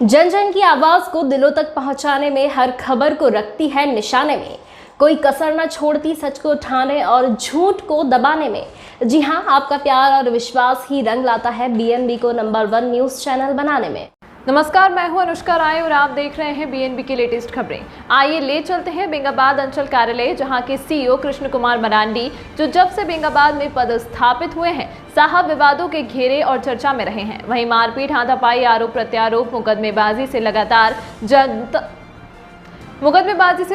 जन जन की आवाज को दिलों तक पहुंचाने में हर खबर को रखती है निशाने में। कोई कसर न छोड़ती सच को उठाने और झूठ को दबाने में। जी हां, आपका प्यार और विश्वास ही रंग लाता है बीएनबी को नंबर 1 न्यूज चैनल बनाने में। नमस्कार, मैं हूं अनुष्का राय और आप देख रहे हैं बीएनबी की लेटेस्ट खबरें। आइए ले चलते हैं बेंगाबाद अंचल कार्यालय, जहां के सीईओ कृष्ण कुमार मरांडी, जो जब से बेंगाबाद में पदस्थापित हुए हैं, साहब विवादों के घेरे और चर्चा में रहे हैं। वहीं मारपीट, हाथापाई, आरोप प्रत्यारोप, मुकदमेबाजी से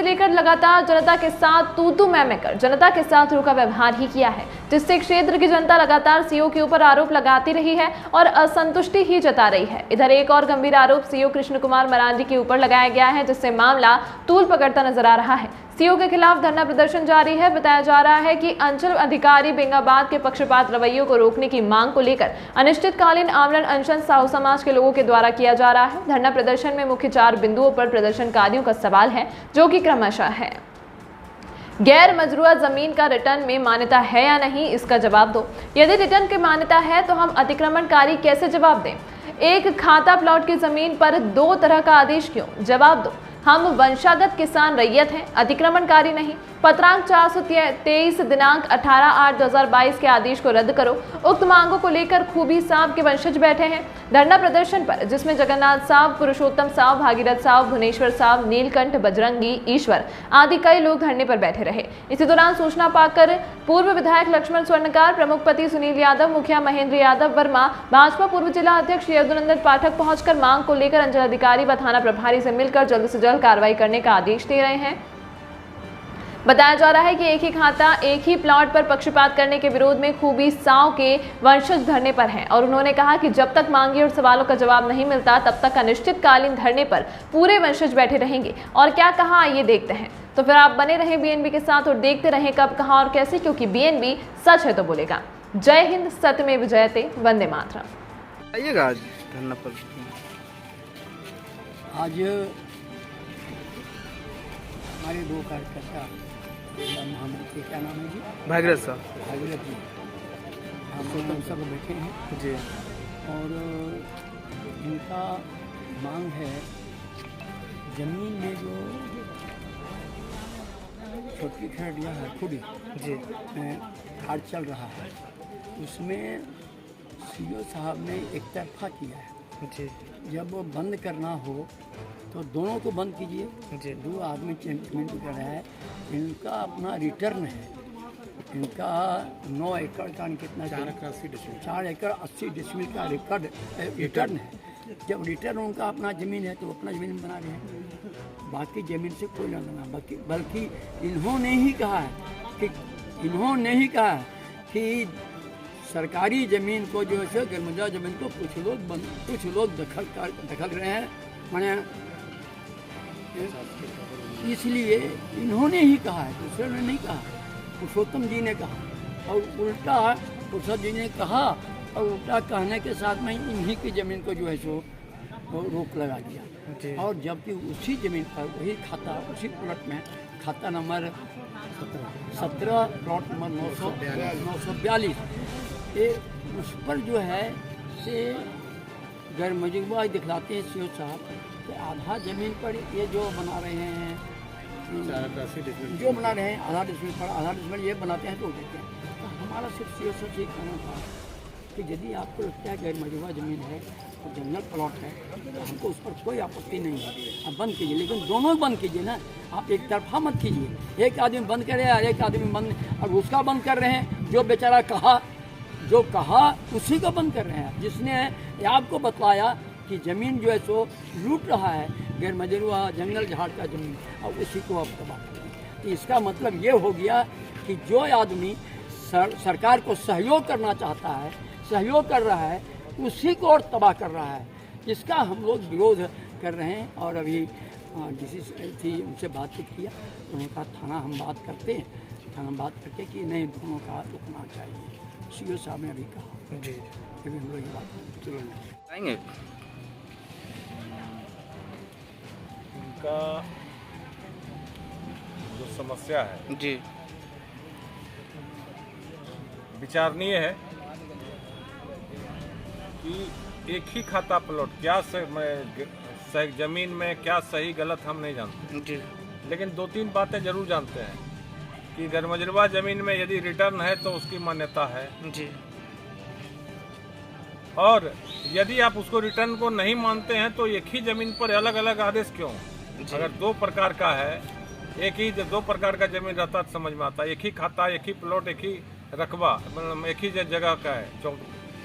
लेकर लगातार जनता के साथ तू मैं कर जनता के साथ रूखा व्यवहार ही किया है, जिससे क्षेत्र की जनता लगातार सीओ के ऊपर आरोप लगाती रही है और असंतुष्टि ही जता रही है। इधर एक और गंभीर आरोप सीओ कृष्ण कुमार मरांडी के ऊपर लगाया गया है, जिससे मामला तूल पकड़ता नजर आ रहा है। सीओ के खिलाफ धरना प्रदर्शन जारी है। बताया जा रहा है कि अंचल अधिकारी बेंगाबाद के पक्षपात रवैयों को रोकने की मांग को लेकर अनिश्चितकालीन आमरण अनशन साहू समाज के लोगों के द्वारा किया जा रहा है। धरना प्रदर्शन में मुख्य 4 बिंदुओं पर प्रदर्शनकारियों का सवाल है, जो कि क्रमशः है: गैर मजरूआ जमीन का रिटर्न में मान्यता है या नहीं, इसका जवाब दो। यदि रिटर्न की मान्यता है तो हम अतिक्रमणकारी कैसे जवाब दें? एक खाता प्लॉट की जमीन पर 2 तरह का आदेश क्यों? जवाब दो। हम वंशागत किसान रैयत हैं, अतिक्रमणकारी नहीं। पत्रांक 423 दिनांक 18/8/2022 के आदेश को रद्द करो। उक्त मांगों को लेकर खूबी साहब के वंशज बैठे हैं धरना प्रदर्शन पर, जिसमें जगन्नाथ साहब, पुरुषोत्तम साहब, भागीरथ साहब, भुवनेश्वर साहब, नीलकंठ, बजरंगी, ईश्वर आदि कई लोग धरने पर बैठे रहे। इसी दौरान सूचना पाकर पूर्व विधायक लक्ष्मण स्वर्णकार, प्रमुख पति सुनील यादव, मुखिया महेंद्र यादव वर्मा, भाजपा पूर्व जिला अध्यक्ष यदुनंदन पाठक पहुंचकर मांग को लेकर अंचल अधिकारी व थाना प्रभारी से मिलकर जल्द से जल्द कार्रवाई करने का आदेश दे रहे हैं। बताया जा रहा है कि एक ही खाता, एक ही प्लॉट पर पक्षपात करने के विरोध में खूबी साव के वंशज धरने पर हैं और उन्होंने कहा कि जब तक मांगे और सवालों का जवाब नहीं मिलता, तब तक अनिश्चितकालीन धरने पर पूरे वंशज बैठे रहेंगे। और क्या कहा, आइए देखते हैं। तो फिर आप बने रहें बीएनबी के साथ और देखते रहें कब, कहां और कैसे, क्योंकि बीएनबी सच है तो बोलेगा। जय हिंद, सत्यमेव जयते, वंदे मातरम। आइएगा आज धरना पर। आज हमारे 2 कार्यकर्ता, महामंत्री क्या नाम है जी? भागीरथ साहब। भागीरथ जी, हम सब बैठे हैं जी। और इनका मांग है, जमीन में जो छोटी खरडिया है खुदी जी कार्य चल रहा है, उसमें सीओ साहब ने एक तरफा किया है। जी जब वो बंद करना हो तो दोनों को बंद कीजिए। जी। 2 आदमी चेंजमेंट कर रहा है। इनका अपना रिटर्न है, इनका 9 एकड़ का कितना, 4 एकड़ 80 डिसमिल का रिटर्न है। जब रिटर्न उनका अपना ज़मीन है तो अपना ज़मीन बना रहे हैं, बाकी ज़मीन से कोई ना लेना। बल्कि इन्होंने ही कहा है कि सरकारी ज़मीन को जो है गैरमुजरा ज़मीन को कुछ लोग दखल रहे हैं, माने इसलिए इन्होंने ही कहा है, दूसरे ने नहीं कहा। पुरुषोत्तम जी ने कहा और उल्टा पुरुषोत्तम जी ने कहा और उल्टा कहने के साथ में इन्हीं की ज़मीन को जो है सो रोक लगा दिया। और जबकि उसी ज़मीन पर वही खाता, उसी प्लॉट में खाता नंबर 17 प्लॉट नंबर 942 ये उस पर जो है से गैर मजरूआ दिखलाते हैं सीओ साहब कि आधा ज़मीन पर ये जो बना रहे हैं, आधा डिसमिल ये बनाते हैं तो देते हैं। तो हमारा सिर्फ सीओ साहब से कहना था कि यदि आपको लगता है गैर मजरूआ ज़मीन है तो जंगल प्लॉट है तो हमको उस पर कोई आपत्ति नहीं है, आप बंद कीजिए, लेकिन दोनों बंद कीजिए ना, आप एक तरफा मत कीजिए। एक आदमी बंद करे और एक आदमी बंद, और उसका बंद कर रहे हैं जो बेचारा जो कहा उसी को बंद कर रहे हैं, जिसने आपको बतलाया कि ज़मीन जो है सो लूट रहा है, गैर मजरूआ जंगल झाड़ का ज़मीन, और उसी को आप तबाह कर रहे हैं। तो इसका मतलब ये हो गया कि जो आदमी सरकार को सहयोग करना चाहता है, सहयोग कर रहा है, उसी को और तबाह कर रहा है। इसका हम लोग विरोध कर रहे हैं। और अभी डीसी थी, उनसे बातचीत किया, उन्होंने कहा थाना हम बात करते हैं, थाना बात करके कि नहीं, दोनों का रुकना चाहिए। सीओ साहब ने अभी कहा जी, अभी हम लोग ये बात चलो आएंगे। इनका जो समस्या है जी विचारणीय है कि एक ही खाता प्लॉट क्या सही जमीन में क्या सही गलत हम नहीं जानते, जी लेकिन 2-3 बातें जरूर जानते हैं कि गरमजरवा जमीन में यदि रिटर्न है तो उसकी मान्यता है, जी और यदि आप उसको रिटर्न को नहीं मानते हैं तो एक ही जमीन पर अलग अलग आदेश क्यों? अगर 2 प्रकार का है, एक ही 2 प्रकार का जमीन रहता तो समझ में आता, एक ही खाता, एक ही प्लॉट, एक ही रकबा, मतलब एक ही जगह का है,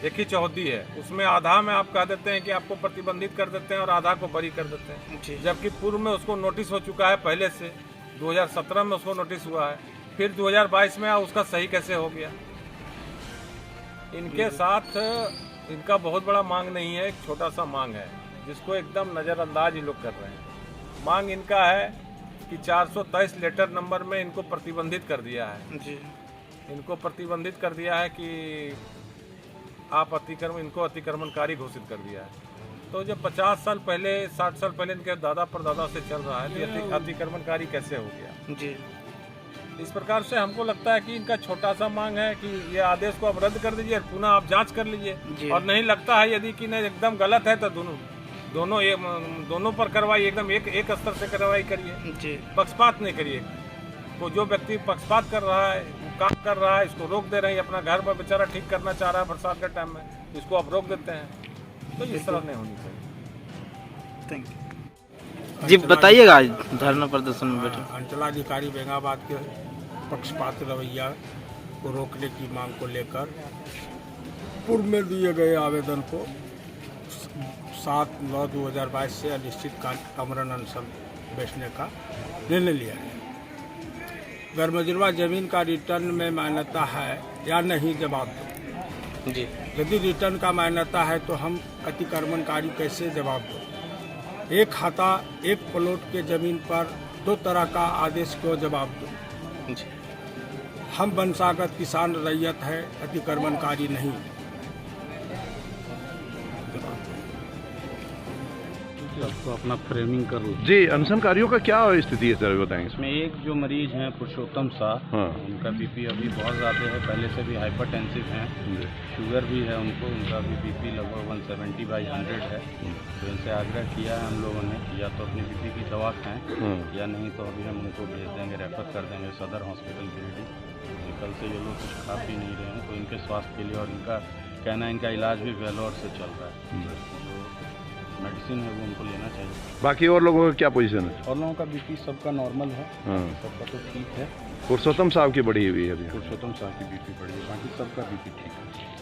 एक ही चौहद्दी है, उसमें आधा में आप कह देते हैं कि आपको प्रतिबंधित कर देते हैं और आधा को बरी कर देते हैं, जबकि पूर्व में उसको नोटिस हो चुका है पहले से, 2017 में उसको नोटिस हुआ है, फिर 2022 में उसका सही कैसे हो गया? इनके साथ इनका बहुत बड़ा मांग नहीं है, एक छोटा सा मांग है जिसको एकदम नज़रअंदाज ही लोग कर रहे हैं। मांग इनका है कि 423 लेटर नंबर में इनको प्रतिबंधित कर दिया है, जी इनको प्रतिबंधित कर दिया है कि आप इनको अतिक्रमणकारी घोषित कर दिया है। तो जब 50 साल पहले 60 साल पहले इनके दादा परदादा से चल रहा है तो ये अतिक्रमणकारी कैसे हो गया? जी इस प्रकार से हमको लगता है कि इनका छोटा सा मांग है कि ये आदेश को आप रद्द कर दीजिए और पुनः आप जांच कर लीजिए, और नहीं लगता है यदि कि नहीं एकदम गलत है तो दोनों पर कार्रवाई एकदम एक स्तर से कार्रवाई करिए, जी पक्षपात नहीं करिए। तो जो व्यक्ति पक्षपात कर रहा है, काम कर रहा है, इसको रोक दे रहे हैं, अपना घर पर बेचारा ठीक करना चाह रहा है बरसात के टाइम में, इसको आप रोक देते हैं, तो इस तरह नहीं होनी चाहिए। Thank you. जी बताइएगा, आज धरना प्रदर्शन में बैठे अंचलाधिकारी बेंगाबाद के पक्षपात रवैया को रोकने की मांग को लेकर पूर्व में दिए गए आवेदन को 7/9/2022 से अनिश्चितकाल अमरण अनशन बेचने का निर्णय लिया है। गरमजरवा जमीन का रिटर्न में मान्यता है या नहीं, जवाब दो। जी यदि रिटर्न का मान्यता है तो हम अतिक्रमणकारी कैसे जवाब दो? एक खाता एक प्लॉट के जमीन पर 2 तरह का आदेश क्यों जवाब दो? जी हम वंशागत किसान रैयत है, अतिक्रमणकारी नहीं। आपको अपना फ्रेमिंग कर लो। जी, अनशनकारियों का क्या स्थिति है सर, बताएंगे? इसमें एक जो मरीज हैं पुरुषोत्तम शाह, हाँ। उनका बीपी अभी बहुत ज़्यादा है, पहले से भी हाइपरटेंसिव हैं, शुगर भी है उनको, उनका भी बीपी लगभग 170/100 है। तो इनसे आग्रह किया है हम लोगों ने कि या तो अपनी बीपी की दवा खाएं या नहीं तो अभी हम उनको भेज देंगे, रेफर कर देंगे सदर हॉस्पिटल गिरिडीह। कल से ये लोग कुछ खा पी नहीं रहे हैं, तो इनके स्वास्थ्य के लिए, और इनका कहना है इनका इलाज भी वेलोर से चल रहा है, मेडिसिन है वो उनको लेना चाहिए। बाकी और लोगों का क्या पोजीशन है? और लोगों का बीपी सबका नॉर्मल है, हाँ। सबका तो ठीक है। पुरुषोत्तम साहब की बढ़ी हुई है अभी। पुरुषोत्तम साहब की बीपी बढ़ी है, बाकी सबका बीपी ठीक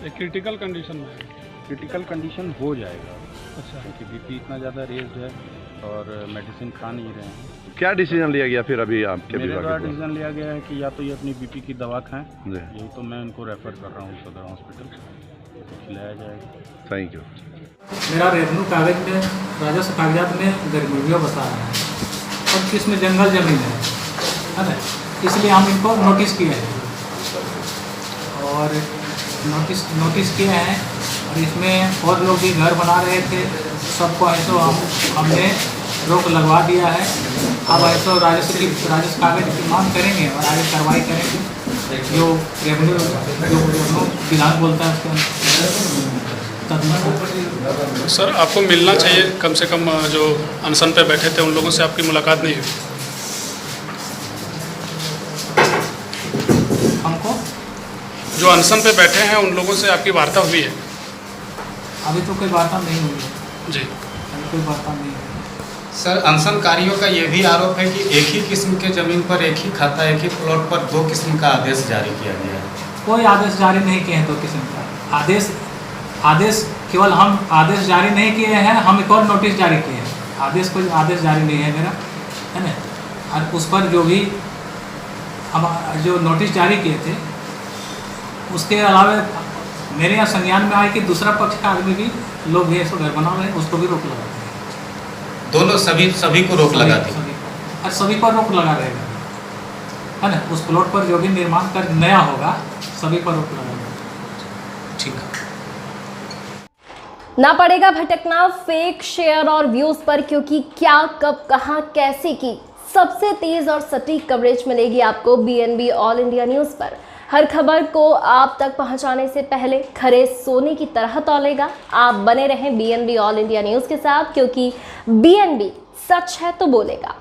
है। क्रिटिकल कंडीशन में है। क्रिटिकल कंडीशन हो जाएगा, अच्छा, क्योंकि बीपी इतना ज़्यादा रेज्ड है और मेडिसिन खा नहीं रहे हैं। क्या डिसीजन लिया गया फिर अभी आपके मेरे विभाग द्वारा के? डिसीजन लिया गया है कि या तो ये अपनी बीपी की दवा खाएं, जी। यही तो मैं उनको रेफर कर रहा हूँ सदर हॉस्पिटल, तो खिलाया जाएगा। Thank you. मेरा रेवेन्यू कागज में, राजस्व कागजात में गरीबी बता रहा है और इसमें जंगल जमीन है ना, इसलिए हम इनको नोटिस किए हैं और नोटिस किए हैं, और इसमें और लोग भी घर बना रहे थे, सबको ऐसो हमने रोक लगवा दिया है। अब ऐसो राजस्व कागज की मांग करेंगे और आगे कार्रवाई करेंगे, जो रेवेन्यू जो विधान बोलता है उसके सर आपको मिलना चाहिए, कम से कम जो अनशन पे बैठे थे उन लोगों से आपकी मुलाकात नहीं हुई? हमको जो अनशन पे बैठे हैं उन लोगों से आपकी वार्ता हुई है? अभी तो कोई वार्ता नहीं हुई है जी, अभी कोई वार्ता नहीं हुई है। सर अनशनकारियों का ये भी आरोप है कि एक ही किस्म के ज़मीन पर एक ही खाता, एक ही प्लॉट पर 2 किस्म का आदेश जारी किया गया है। कोई आदेश जारी नहीं किए हैं 2 किस्म का आदेश केवल हम आदेश जारी नहीं किए हैं, हम एक और नोटिस जारी किए हैं। कोई आदेश जारी नहीं है मेरा, है ना, और उस पर जो भी हम जो नोटिस जारी किए थे उसके अलावा मेरे यहाँ संज्ञान में आए कि दूसरा पक्ष का आदमी भी लोग भी ऐसा घर बना रहे हैं, उसको भी रोक लगा रहे हैं। दोनों सभी को रोक लगा दी और सभी पर रोक लगा रहेगा, है ना, उस प्लॉट पर जो भी निर्माण कर नया होगा सभी पर रोक लगा रहेगा। ठीक है, ना पड़ेगा भटकना फेक शेयर और व्यूज पर, क्योंकि क्या कब कहां कैसे की सबसे तेज और सटीक कवरेज मिलेगी आपको BNB ऑल इंडिया न्यूज पर। हर खबर को आप तक पहुंचाने से पहले खरे सोने की तरह तौलेगा। आप बने रहें BNB ऑल इंडिया न्यूज़ के साथ, क्योंकि BNB सच है तो बोलेगा।